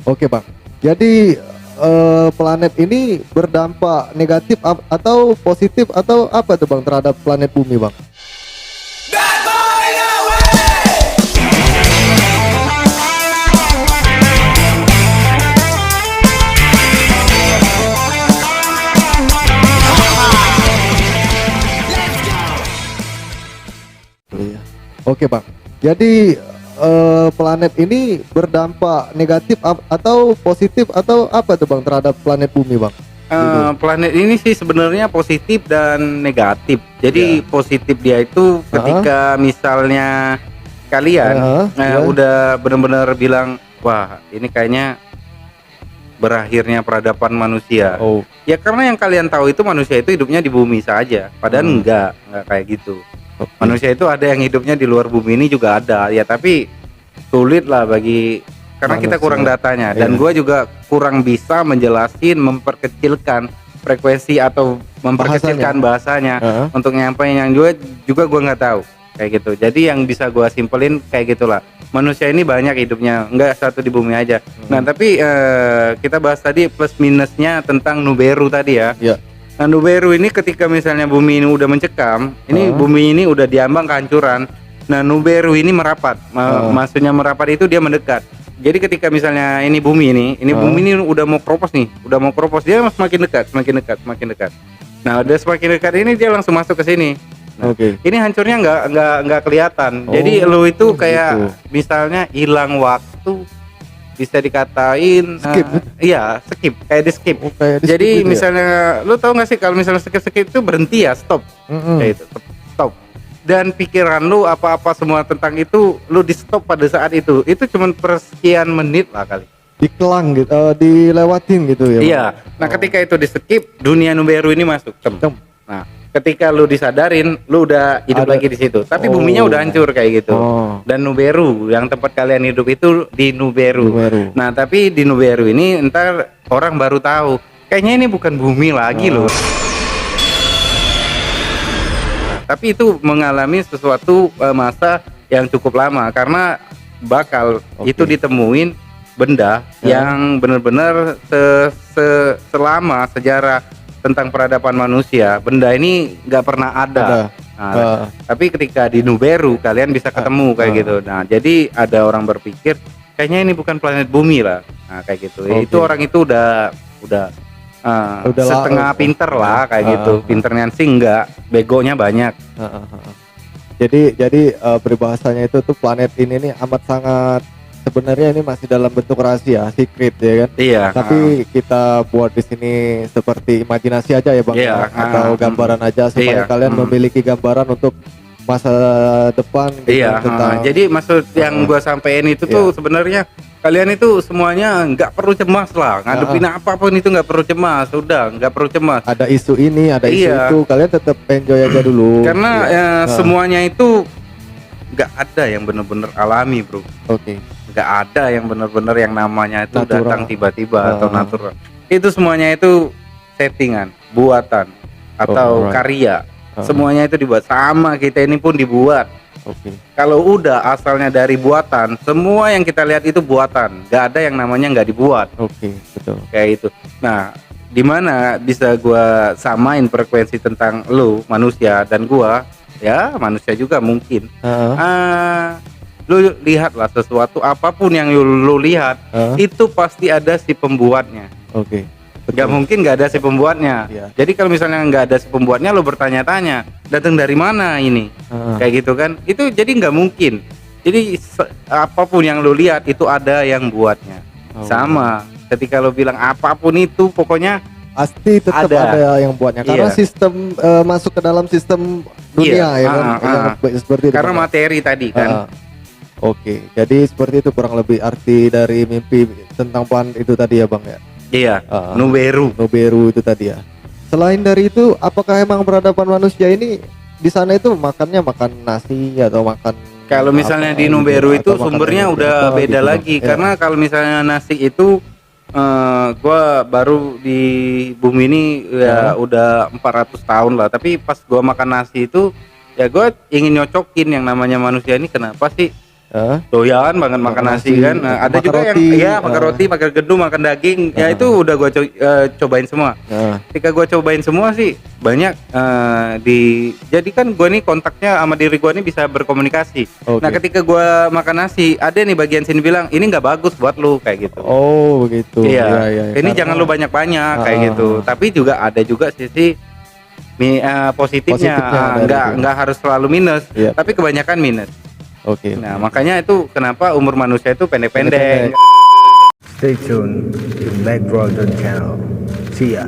Oke Bang, jadi planet ini berdampak negatif atau positif atau apa tuh Bang terhadap planet bumi Bang? Iya. Oke Bang, jadi planet ini berdampak negatif atau positif atau apa tuh Bang terhadap planet bumi Bang? Planet ini sih sebenarnya positif dan negatif. Jadi positif dia itu ketika misalnya kalian udah benar-benar bilang, wah ini kayaknya berakhirnya peradaban manusia. Ya karena yang kalian tahu itu manusia itu hidupnya di bumi saja. Padahal enggak kayak gitu. Manusia itu ada yang hidupnya di luar bumi ini juga ada. Ya tapi sulit lah karena kita kurang datanya. Dan gua juga kurang bisa menjelasin, memperkecilkan frekuensi atau memperkecilkan bahasanya untuk nyampein yang juga gua nggak tahu kayak gitu. Jadi yang bisa gua simpelin kayak gitulah. Manusia ini banyak hidupnya, nggak satu di bumi aja. Nah tapi kita bahas tadi plus minusnya tentang Nuberu tadi ya. Nah Nuberu ini ketika misalnya bumi ini udah mencekam, ini bumi ini udah diambang kehancuran. Nah Nuberu ini merapat, maksudnya merapat itu dia mendekat. Jadi ketika misalnya ini bumi ini udah mau keropos nih, dia semakin dekat, semakin dekat. Nah udah semakin dekat ini dia langsung masuk ke sini. Nah, ini hancurnya nggak kelihatan. Jadi lo itu kayak misalnya hilang waktu, bisa dikatain skip kayak di skip. Jadi misalnya lu tahu nggak sih kalau misalnya skip itu berhenti ya stop kayak itu stop, dan pikiran lu apa semua tentang itu lu di stop pada saat itu cuma persekian menit lah kali, dikelang gitu, dilewatin gitu ya. Iya. Nah ketika itu di skip, dunia Nuberu ini masuk. Nah ketika lu disadarin, lu udah hidup lagi di situ. Tapi buminya udah hancur kayak gitu. Dan Nuberu, yang tempat kalian hidup itu di Nuberu. Nah, tapi di Nuberu ini entar orang baru tahu, kayaknya ini bukan bumi lagi loh. Tapi itu mengalami sesuatu masa yang cukup lama karena bakal itu ditemuin benda yang benar-benar selama sejarah tentang peradaban manusia, benda ini nggak pernah ada. Nah, tapi ketika di Nuberu kalian bisa ketemu kayak gitu. Nah, jadi ada orang berpikir kayaknya ini bukan planet bumi lah. Nah, kayak gitu. Itu orang itu udah setengah pinter lah kayak gitu. Pinternya sih enggak, begonya banyak. Jadi peribahasanya itu tuh planet ini nih amat sangat, sebenarnya ini masih dalam bentuk rahasia, secret ya kan? Iya. Tapi kita buat di sini seperti imajinasi aja ya Bang, atau gambaran aja supaya kalian memiliki gambaran untuk masa depan. Tentang, jadi maksud yang gua sampein itu tuh sebenarnya kalian itu semuanya nggak perlu cemas lah, ngadepin apapun itu nggak perlu cemas, udah nggak perlu cemas. Ada isu ini, ada isu itu, kalian tetap enjoy aja dulu. Karena semuanya itu nggak ada yang bener-bener alami bro. Nggak ada yang benar-benar yang namanya itu natural, datang tiba-tiba atau natural. Itu semuanya itu settingan, buatan atau karya. Semuanya itu dibuat, sama kita ini pun dibuat. Kalau udah asalnya dari buatan, semua yang kita lihat itu buatan. Nggak ada yang namanya nggak dibuat. Betul. Kayak itu. Nah, dimana bisa gua samain frekuensi tentang lu manusia dan gua ya manusia juga mungkin. Lu lihatlah sesuatu apapun yang lu lihat itu pasti ada si pembuatnya. Gak mungkin gak ada si pembuatnya. Jadi kalau misalnya nggak ada si pembuatnya, lu bertanya-tanya datang dari mana ini, kayak gitu kan? Itu jadi nggak mungkin. Jadi apapun yang lu lihat itu ada yang buatnya. Sama ketika lu bilang apapun itu pokoknya pasti tetap ada yang buatnya karena sistem masuk ke dalam sistem dunia ya kan? Seperti karena itu, materi tadi kan. Jadi seperti itu kurang lebih arti dari mimpi tentang planet itu tadi ya Bang ya. Nuberu itu tadi ya. Selain dari itu, apakah emang peradaban manusia ini di sana itu makannya makan nasi atau makan? Kalau misalnya di Nuberu itu sumbernya udah beda lagi. Karena kalau misalnya nasi itu gua baru di bumi ini ya udah 400 tahun lah. Tapi pas gua makan nasi itu ya gua ingin nyocokin yang namanya manusia ini kenapa sih doyan banget makan nasi kan. Nah, ada makan juga roti, yang ya makan roti, makan gedung, makan daging. Ya itu udah gua cobain semua. Ketika gua cobain semua sih banyak jadi kan gua nih kontaknya sama diri gua nih bisa berkomunikasi. Nah, ketika gua makan nasi, ada nih bagian sini bilang, "Ini nggak bagus buat lu," kayak gitu. Oh, begitu. Iya. Ini Karena jangan lu banyak-banyak kayak gitu. Tapi juga ada juga sisi positifnya. Nggak harus selalu minus, tapi kebanyakan minus. Nah, makanya itu kenapa umur manusia itu pendek-pendek. Stay tuned to Black Brother Channel. See ya.